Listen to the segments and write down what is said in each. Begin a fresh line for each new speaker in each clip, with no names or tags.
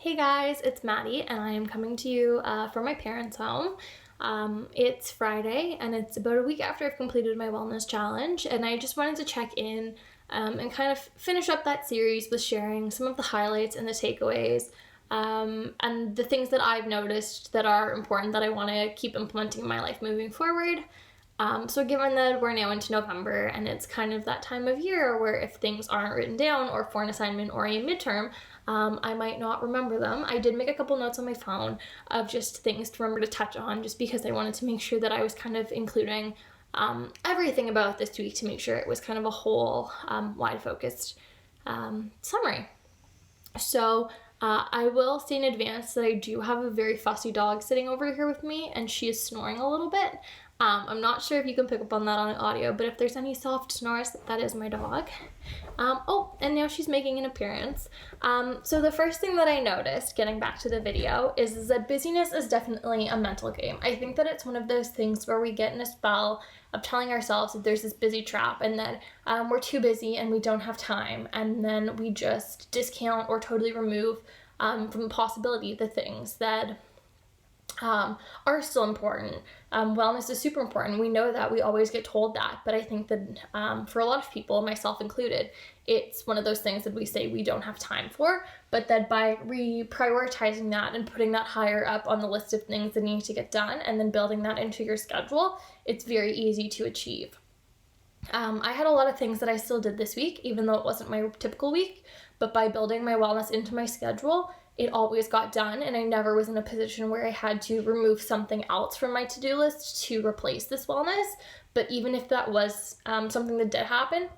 Hey guys, it's Maddie and I am coming to you from my parents' home. It's Friday and it's about a week after I've completed my wellness challenge, and I just wanted to check in and kind of finish up that series with sharing some of the highlights and the takeaways and the things that I've noticed that are important that I want to keep implementing in my life moving forward. So given that we're now into November and it's kind of that time of year where if things aren't written down or for an assignment or a midterm, I might not remember them. I did make a couple notes on my phone of just things to remember to touch on, just because I wanted to make sure that I was kind of including everything about this week to make sure it was kind of a whole wide focused summary. So I will say in advance that I do have a very fussy dog sitting over here with me, and she is snoring a little bit. I'm not sure if you can pick up on that on audio, but if there's any soft snores, that is my dog. And now she's making an appearance. So the first thing that I noticed, getting back to the video, is that busyness is definitely a mental game. I think that it's one of those things where we get in a spell of telling ourselves that there's this busy trap and that we're too busy and we don't have time, and then we just discount or totally remove from the possibility the things that are still important. Wellness is super important. We know that. We always get told that. But I think that for a lot of people, myself included, it's one of those things that we say we don't have time for, but that by reprioritizing that and putting that higher up on the list of things that need to get done and then building that into your schedule, it's very easy to achieve. I had a lot of things that I still did this week, even though it wasn't my typical week, but by building my wellness into my schedule, it always got done, and I never was in a position where I had to remove something else from my to-do list to replace this wellness. But even if that was something that did happen,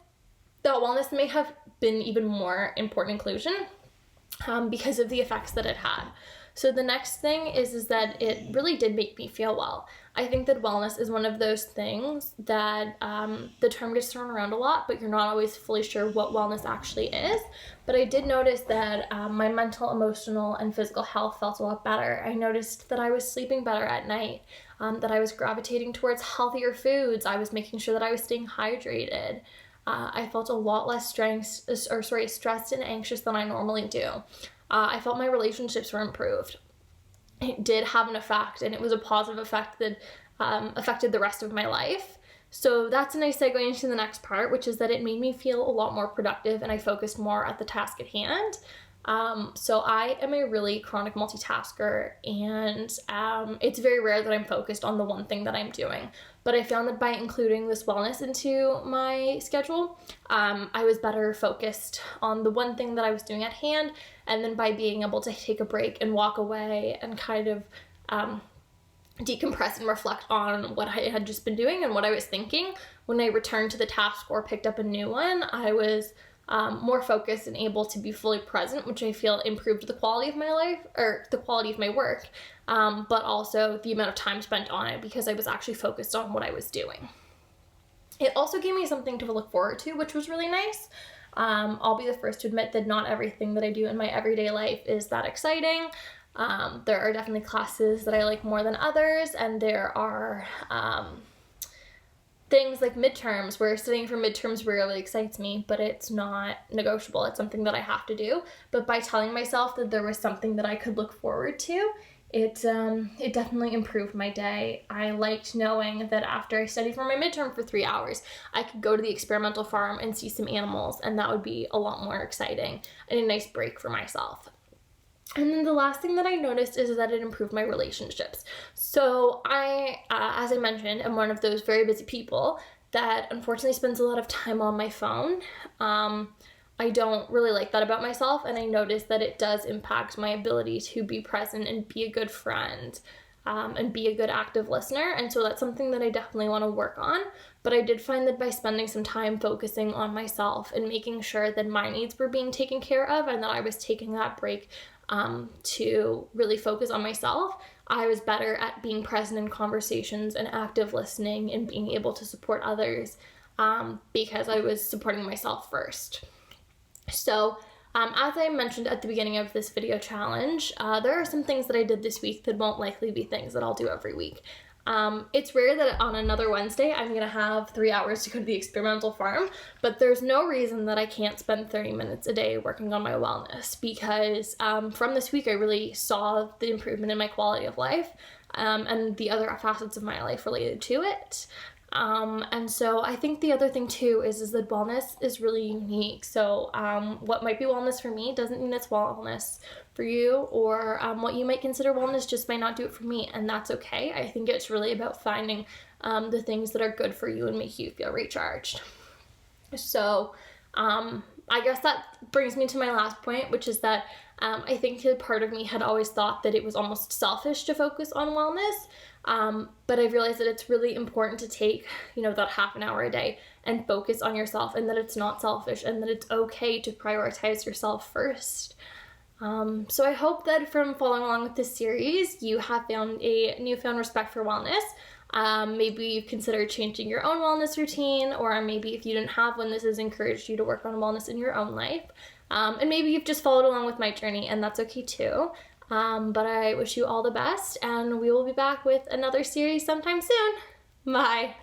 that wellness may have been even more important inclusion because of the effects that it had. So the next thing is that it really did make me feel well. I think that wellness is one of those things that the term gets thrown around a lot, but you're not always fully sure what wellness actually is. But I did notice that my mental, emotional, and physical health felt a lot better. I noticed that I was sleeping better at night, that I was gravitating towards healthier foods. I was making sure that I was staying hydrated. I felt a lot less stressed and anxious than I normally do. I felt my relationships were improved. It did have an effect, and it was a positive effect that affected the rest of my life. So that's a nice segue into the next part, which is that it made me feel a lot more productive and I focused more at the task at hand. So I am a really chronic multitasker, and it's very rare that I'm focused on the one thing that I'm doing. But I found that by including this wellness into my schedule, I was better focused on the one thing that I was doing at hand, and then by being able to take a break and walk away and kind of decompress and reflect on what I had just been doing and what I was thinking, when I returned to the task or picked up a new one, I was more focused and able to be fully present, which I feel improved the quality of my life, or the quality of my work, but also the amount of time spent on it because I was actually focused on what I was doing. It also gave me something to look forward to, which was really nice. I'll be the first to admit that not everything that I do in my everyday life is that exciting. There are definitely classes that I like more than others, and there are things like midterms where studying for midterms really excites me, but it's not negotiable. It's something that I have to do. But by telling myself that there was something that I could look forward to, it definitely improved my day. I liked knowing that after I studied for my midterm for 3 hours, I could go to the experimental farm and see some animals, and that would be a lot more exciting and a nice break for myself. And then the last thing that I noticed is that it improved my relationships. So I, as I mentioned, am one of those very busy people that unfortunately spends a lot of time on my phone. I don't really like that about myself, and I noticed that it does impact my ability to be present and be a good friend and be a good active listener. And so that's something that I definitely want to work on. But I did find that by spending some time focusing on myself and making sure that my needs were being taken care of and that I was taking that break to really focus on myself, I was better at being present in conversations and active listening and being able to support others because I was supporting myself first. So as I mentioned at the beginning of this video challenge, there are some things that I did this week that won't likely be things that I'll do every week. It's rare that on another Wednesday I'm gonna have 3 hours to go to the experimental farm, but there's no reason that I can't spend 30 minutes a day working on my wellness, because from this week I really saw the improvement in my quality of life, and the other facets of my life related to it. And so I think the other thing too is that wellness is really unique. So what might be wellness for me doesn't mean it's wellness for you, or what you might consider wellness just might not do it for me, and that's okay. I think it's really about finding the things that are good for you and make you feel recharged. So I guess that brings me to my last point, which is that I think a part of me had always thought that it was almost selfish to focus on wellness, but I've realized that it's really important to take, that half an hour a day and focus on yourself, and that it's not selfish, and that it's okay to prioritize yourself first. So I hope that from following along with this series, you have found a newfound respect for wellness. Maybe you've considered changing your own wellness routine, or maybe if you didn't have one, this has encouraged you to work on wellness in your own life. And maybe you've just followed along with my journey, and that's okay too. But I wish you all the best, and we will be back with another series sometime soon. Bye.